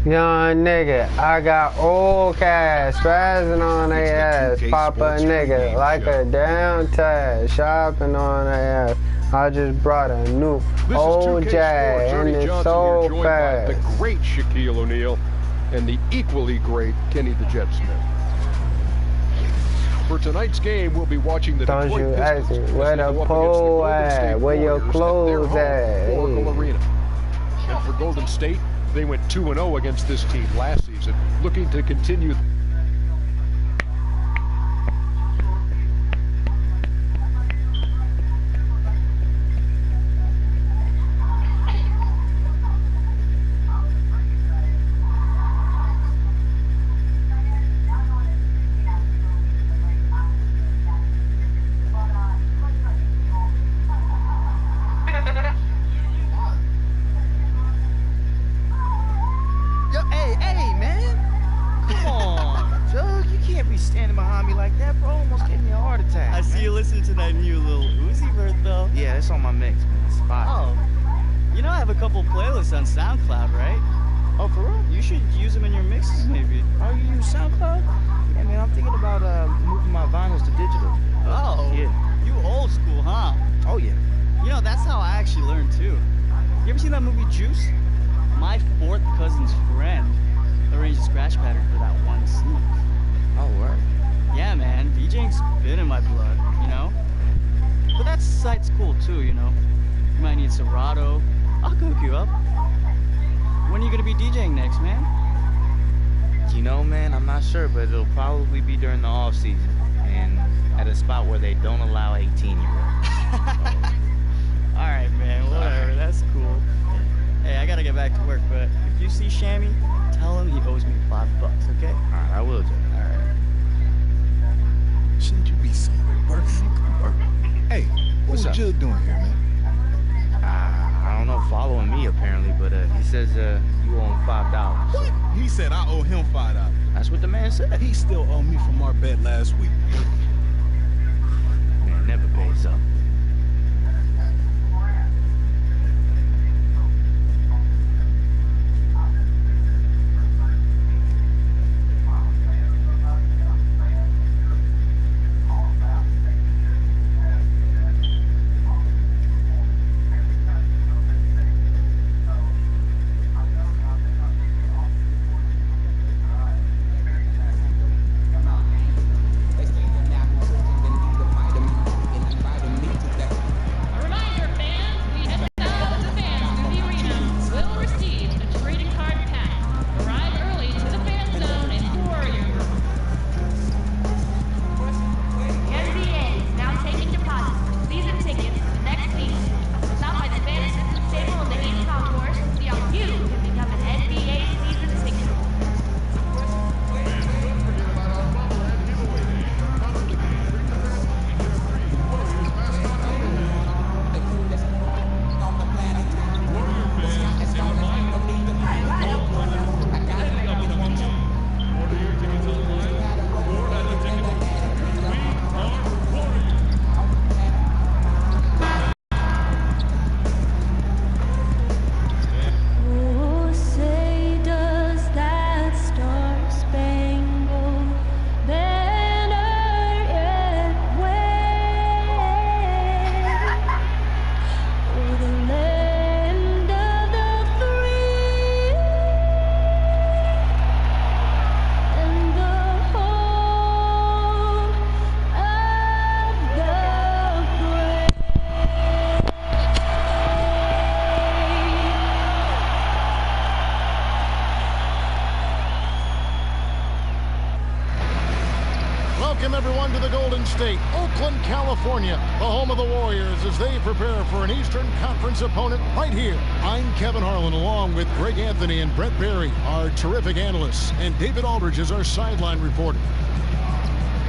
Young nigga, I got old cash, spazzing on they ass, pop a nigga like a damn tag, shopping on their ass. I just brought a new old Jag, and it's so fast. The great Shaquille O'Neal and the equally great Kenny the Jet Smith. For tonight's game, we'll be watching the Don't Detroit you ask Pistons me where the pole at, where your clothes at. Oracle Arena. And for Golden State, they went 2-0 against this team last season, looking to continue. Standing behind me like that, bro, almost gave me a heart attack. I see you listening to that new little Uzi Vert, though. Yeah, it's on my mix, man. It's fire. Oh, you know I have a couple playlists on SoundCloud, right? Oh, for real? You should use them in your mixes, maybe. Oh, you use SoundCloud? Yeah, man, I'm thinking about moving my vinyls to digital. Oh, yeah. You old school, huh? Oh, yeah. You know, that's how I actually learned, too. You ever seen that movie Juice? My fourth cousin's friend arranged a scratch pattern for that one scene. Oh, word. Yeah, man, DJing's been in my blood, you know? But that site's cool, too, you know? You might need Serato. I'll cook you up. When are you gonna be DJing next, man? You know, man, I'm not sure, but it'll probably be during the off season and at a spot where they don't allow 18-year-olds. All right, man, whatever, that's cool. Hey, I gotta get back to work, but if you see Shammy, tell him he owes me $5, okay? All right, I will, Jay. All right. Shouldn't you be somewhere working? Hey, what's Jug doing here, man? I don't know, following me apparently, but he says you owe him $5. What? He said I owe him $5. That's what the man said. He still owe me from our bet last week. Man, never pays up. Welcome, everyone, to the Golden State, Oakland, California, the home of the Warriors as they prepare for an Eastern Conference opponent right here. I'm Kevin Harlan, along with Greg Anthony and Brett Berry, our terrific analysts, and David Aldridge is our sideline reporter.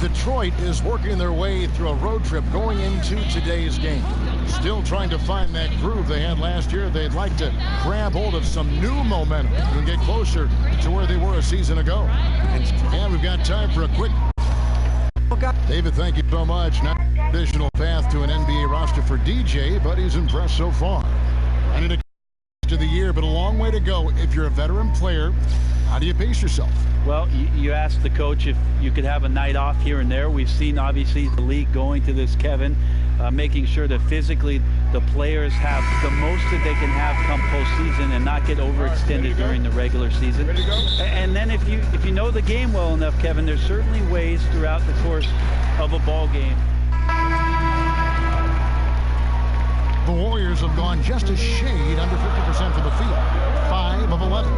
Detroit is working their way through a road trip going into today's game. Still trying to find that groove they had last year. They'd like to grab hold of some new momentum and get closer to where they were a season ago. And we've got time for a quick... David, thank you so much. Now, additional path to an NBA roster for DJ, but he's impressed so far. And in a of the year, but a long way to go. If you're a veteran player, how do you pace yourself? Well, you asked the coach if you could have a night off here and there. We've seen, obviously, the league going to this, Kevin, making sure that physically the players have the most that they can have come postseason and not get overextended during the regular season. And then if you know the game well enough, Kevin, there's certainly ways throughout the course of a ball game. The Warriors have gone just a shade under 50% from the field. 5 of 11.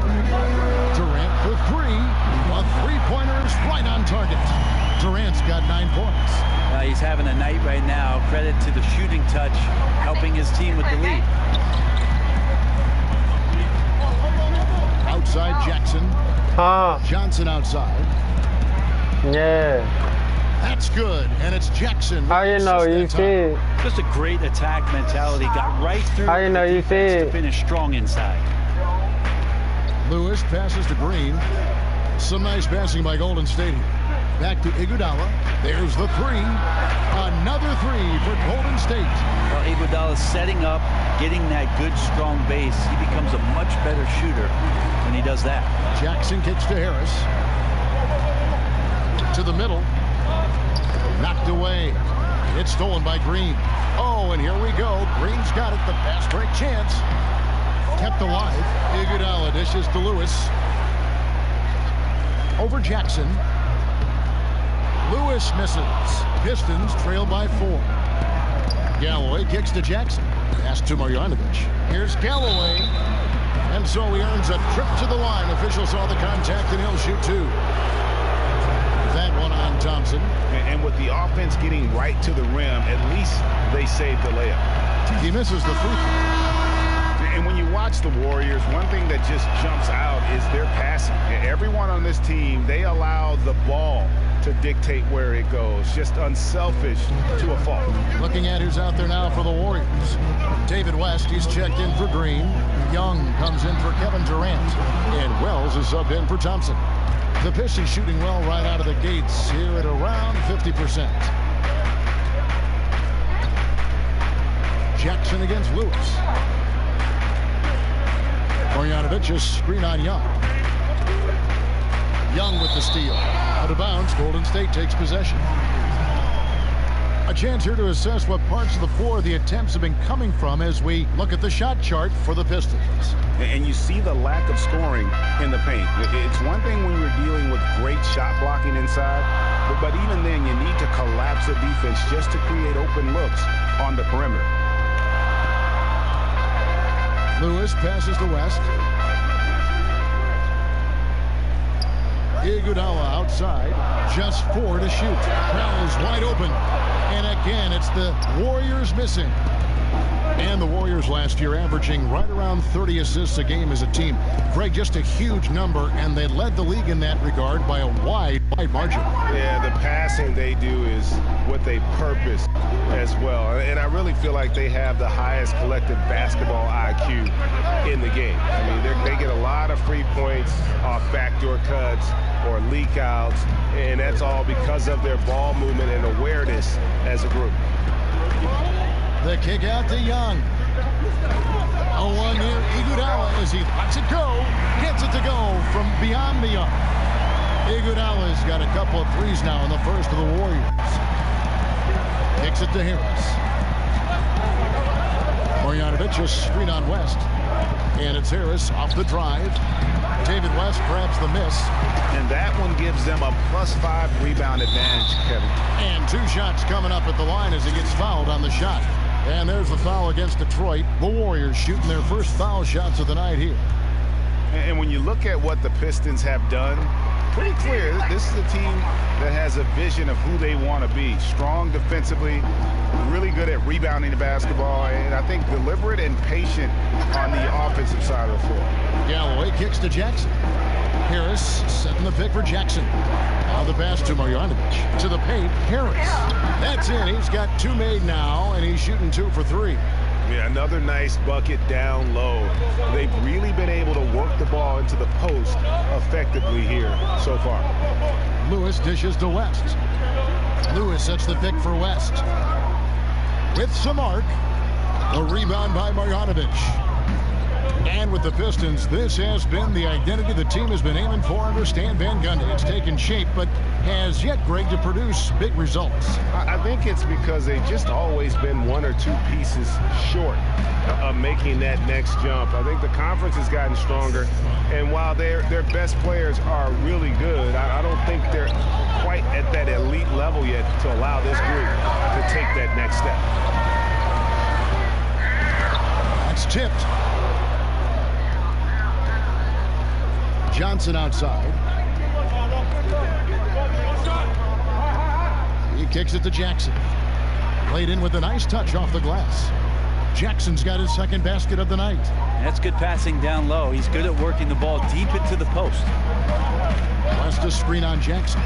Durant for 3. A three-pointer's right on target. Durant's got 9 points. He's having a night right now. Credit to the shooting touch, helping his team with the lead. Outside Jackson. Johnson outside. Yeah. That's good, and it's Jackson. How you know you see it? Just a great attack mentality. Got right through. How you know you see to it? finish strong inside. Lewis passes to Green. Some nice passing by Golden State. Back to Iguodala. There's the 3. Another 3 for Golden State. Well, Iguodala setting up, getting that good, strong base. He becomes a much better shooter when he does that. Jackson kicks to Harris. To the middle. Knocked away. It's stolen by Green. Oh, and here we go. Green's got it. The fast break chance. Kept alive. Iguodala dishes to Lewis. Over Jackson. Lewis misses. Pistons trail by 4. Galloway kicks to Jackson. Pass to Marjanovic. Here's Galloway. And so he earns a trip to the line. Officials saw the contact and he'll shoot 2. That one on Thompson. And with the offense getting right to the rim, at least they saved the layup. He misses the free throw. And when you watch the Warriors, one thing that just jumps out is their passing. Everyone on this team, they allow the ball to dictate where it goes. Just unselfish to a fault. Looking at who's out there now for the Warriors. David West, he's checked in for Green. Young comes in for Kevin Durant. And Wells is subbed in for Thompson. The Pistons shooting well right out of the gates here at around 50%. Jackson against Lewis. Marjanovic is screen on Young. Young with the steal. Out of bounds, Golden State takes possession. A chance here to assess what parts of the floor the attempts have been coming from as we look at the shot chart for the Pistons. And you see the lack of scoring in the paint. It's one thing when you're dealing with great shot blocking inside, but even then you need to collapse the defense just to create open looks on the perimeter. Lewis passes to West. Iguodala outside, just 4 to shoot. Crowell's wide open, and again it's the Warriors missing. And the Warriors last year averaging right around 30 assists a game as a team. Greg, just a huge number, and they led the league in that regard by a wide margin. Yeah, the passing they do is what they purpose as well. And I really feel like they have the highest collective basketball IQ in the game. I mean, they get a lot of free points off backdoor cuts or leak outs, and that's all because of their ball movement and awareness as a group. The kick out to Young. 0-1 near Iguodala as he lets it go. Gets it to go from beyond the arc. Iguodala's got a couple of threes now in the first of the Warriors. Kicks it to Harris. Marjanovic just screen on West. And it's Harris off the drive. David West grabs the miss. And that one gives them a +5 rebound advantage, Kevin. And 2 shots coming up at the line as he gets fouled on the shot. And there's the foul against Detroit. The Warriors shooting their first foul shots of the night here. And when you look at what the Pistons have done, pretty clear this is a team that has a vision of who they want to be. Strong defensively, really good at rebounding the basketball, and I think deliberate and patient on the offensive side of the floor. Galloway kicks to Jackson. Harris setting the pick for Jackson. Now the pass to Marjanovic. To the paint, Harris. That's in. He's got 2 made now, and he's shooting 2 for 3. Yeah, another nice bucket down low. They've really been able to work the ball into the post effectively here so far. Lewis dishes to West. Lewis sets the pick for West. With some arc. A rebound by Marjanovic. And with the Pistons, this has been the identity the team has been aiming for under Stan Van Gundy. It's taken shape, but has yet, Greg, to produce big results. I think it's because they've just always been one or two pieces short of making that next jump. I think the conference has gotten stronger, and while their best players are really good, I don't think they're quite at that elite level yet to allow this group to take that next step. That's tipped. Johnson outside. He kicks it to Jackson. Played in with a nice touch off the glass. Jackson's got his second basket of the night. That's good passing down low. He's good at working the ball deep into the post. West a screen on Jackson.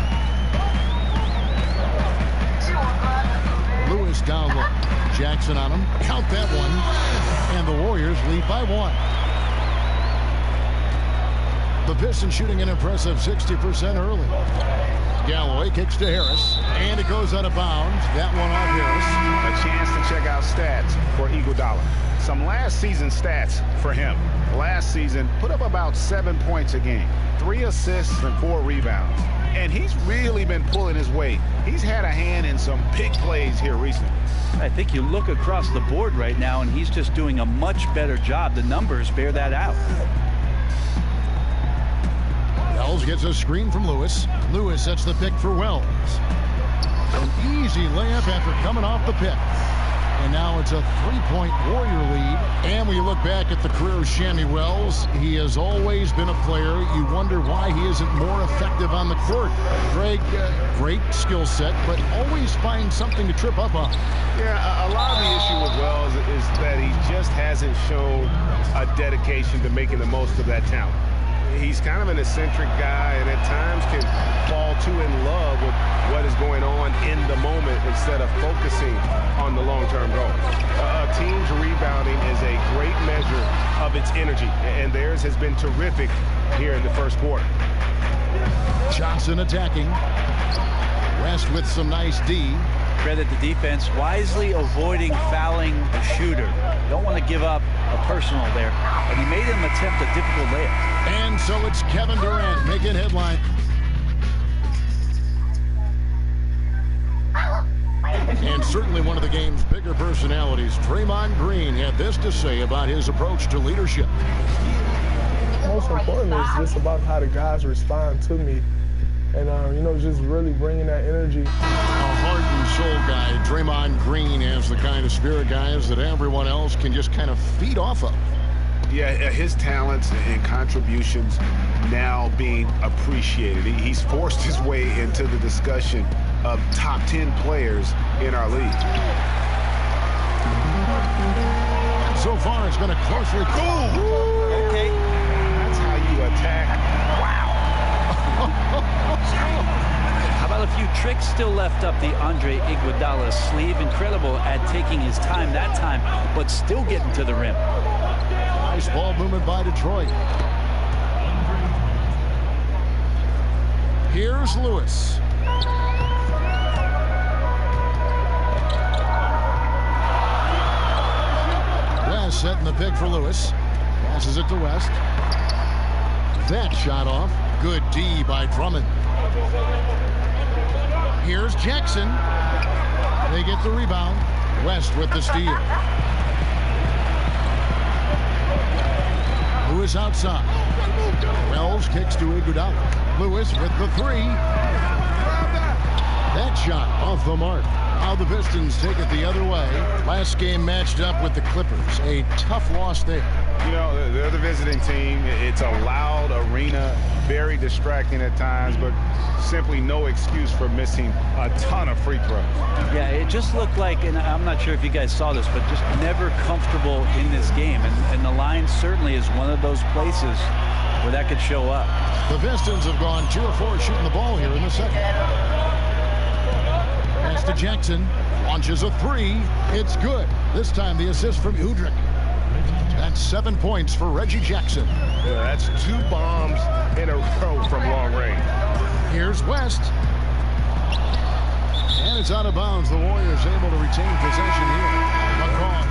Lewis down low. Jackson on him. Count that one. And the Warriors lead by 1. The Pistons shooting an impressive 60% early. Galloway kicks to Harris, and it goes out of bounds. That one off Harris. A chance to check out stats for Iguodala. Some last season stats for him. Last season, put up about 7 points a game, 3 assists and 4 rebounds. And he's really been pulling his weight. He's had a hand in some big plays here recently. I think you look across the board right now, and he's just doing a much better job. The numbers bear that out. Wells gets a screen from Lewis. Lewis sets the pick for Wells. An easy layup after coming off the pick. And now it's a 3-point Warrior lead. And when you look back at the career of Shammy Wells, he has always been a player. You wonder why he isn't more effective on the court. Greg, great skill set, but always finds something to trip up on. Yeah, a lot of the issue with Wells is that he just hasn't shown a dedication to making the most of that talent. He's kind of an eccentric guy, and at times can fall too in love with what is going on in the moment instead of focusing on the long-term goal. A team's rebounding is a great measure of its energy, and theirs has been terrific here in the first quarter. Johnson attacking. West with some nice D. Credit the defense, wisely avoiding fouling the shooter. Don't want to give up a personal there, and he made him attempt a difficult layup. And so it's Kevin Durant making headline. And certainly one of the game's bigger personalities, Draymond Green, had this to say about his approach to leadership. Most importantly, it's just about how the guys respond to me. And, you know, just really bringing that energy. A heart and soul guy, Draymond Green, has the kind of spirit, guys, that everyone else can just kind of feed off of. Yeah, his talents and contributions now being appreciated. He's forced his way into the discussion of top 10 players in our league. So far, it's been a closely... Ooh. Okay. That's how you attack. Wow. How about a few tricks still left up the Andre Iguodala sleeve? Incredible at taking his time that time, but still getting to the rim. Nice ball movement by Detroit. Here's Lewis. West setting the pick for Lewis. Passes it to West. That shot off. Good D by Drummond. Here's Jackson. They get the rebound. West with the steal. Lewis outside. Wells kicks to Iguodala. Lewis with the 3. That shot off the mark. Now the Pistons take it the other way. Last game matched up with the Clippers. A tough loss there. You know, they're the visiting team. It's a loud arena, very distracting at times, but simply no excuse for missing a ton of free throws. Yeah, it just looked like, and I'm not sure if you guys saw this, but just never comfortable in this game. And the line certainly is one of those places where that could show up. The Pistons have gone 2 of 4 shooting the ball here in the second. Pass to Jackson. Launches a 3. It's good. This time the assist from Udrih. That's 7 points for Reggie Jackson. Yeah, that's 2 bombs in a row from long range. Here's West. And it's out of bounds. The Warriors able to retain possession here. McCaw.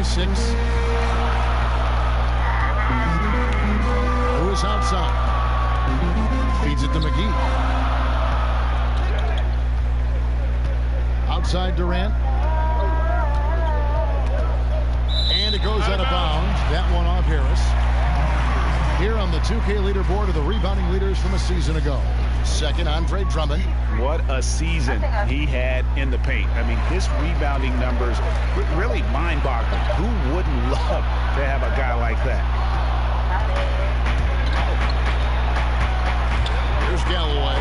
by 6. Lewis outside. Feeds it to McGee. Outside Durant. And it goes out of bounds. That one off Harris. Here on the 2K leaderboard are the rebounding leaders from a season ago. Second, Andre Drummond. What a season he had in the paint. I mean, his rebounding numbers really mind-boggling. Who wouldn't love to have a guy like that? Here's Galloway.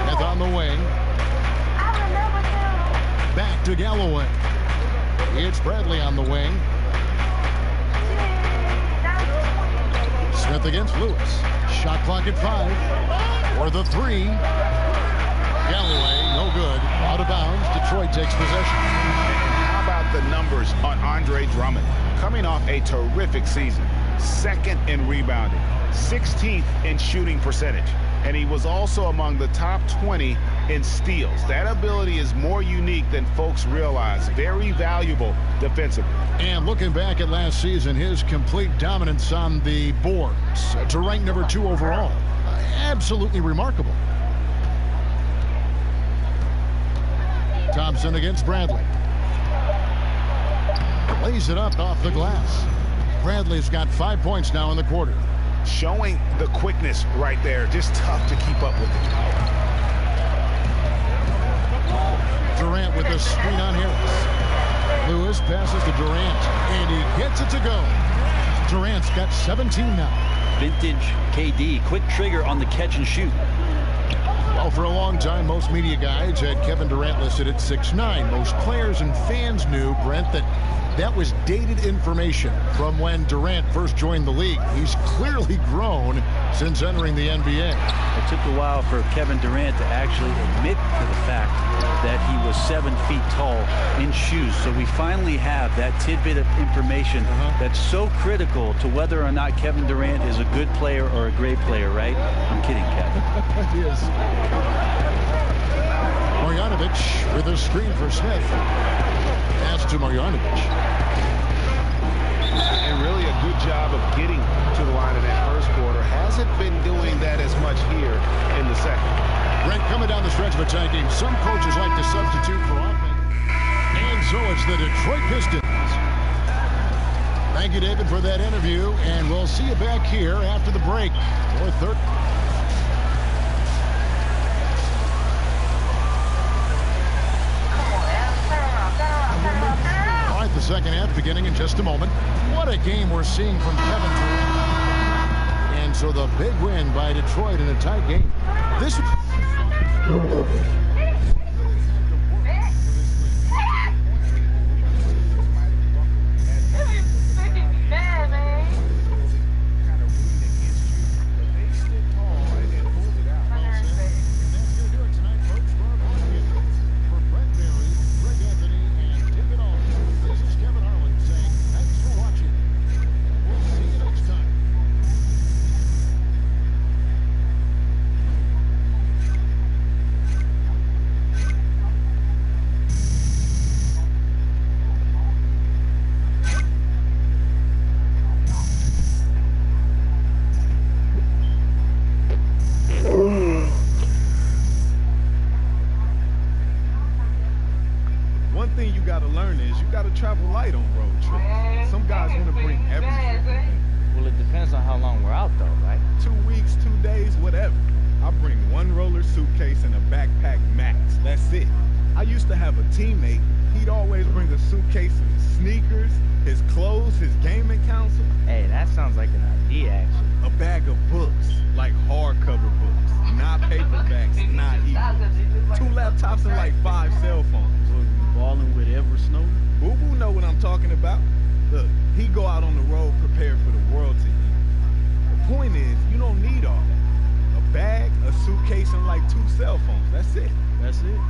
Smith on the wing. Back to Galloway. It's Bradley on the wing. Smith against Lewis. Shot clock at 5. For the 3. Galloway, no good. Out of bounds. Detroit takes possession. How about the numbers on Andre Drummond? Coming off a terrific season. 2nd in rebounding. 16th in shooting percentage. And he was also among the top 20 in steals. That ability is more unique than folks realize. Very valuable defensively. And looking back at last season, his complete dominance on the boards to rank number 2 overall. Absolutely remarkable. Thompson against Bradley. Lays it up off the glass. Bradley's got 5 points now in the quarter. Showing the quickness right there. Just tough to keep up with it. Durant with the screen on Harris. Lewis passes to Durant, and he gets it to go. Durant's got 17 now. Vintage KD, quick trigger on the catch and shoot. Well, for a long time, most media guides had Kevin Durant listed at 6'9". Most players and fans knew, Brent, that was dated information from when Durant first joined the league. He's clearly grown since entering the NBA. It took a while for Kevin Durant to actually admit to the fact that he was 7 feet tall in shoes. So we finally have that tidbit of information that's so critical to whether or not Kevin Durant is a good player or a great player, right? I'm kidding, Kevin. He is. Marjanovic with a screen for Smith. Pass to Marjanovic. And really a good job of getting to the line in that first quarter. Hasn't been doing that as much here in the second. Brent, coming down the stretch of a tie game, some coaches like to substitute for offense. And so it's the Detroit Pistons. Thank you, David, for that interview. And we'll see you back here after the break. For third. The second half beginning in just a moment. What a game we're seeing from Kevin Durant. And so the big win by Detroit in a tight game. This travel light on road trips. Some guys want to bring everything. Well, it depends on how long we're out, though, right? 2 weeks, 2 days, whatever. I bring 1 roller suitcase and a backpack max. That's it. I used to have a teammate. He'd always bring a suitcase of his sneakers, his clothes, his gaming console. Hey, that sounds like an idea, actually. A bag of books, like hardcover books, not paperbacks, not e-books. 2 laptops and like 5 cell phones. Balling with Everett Snowden. Boo Boo know what I'm talking about. Look, he go out on the road prepared for the world to eat. The point is, you don't need all that. A bag, a suitcase, and like 2 cell phones. That's it. That's it.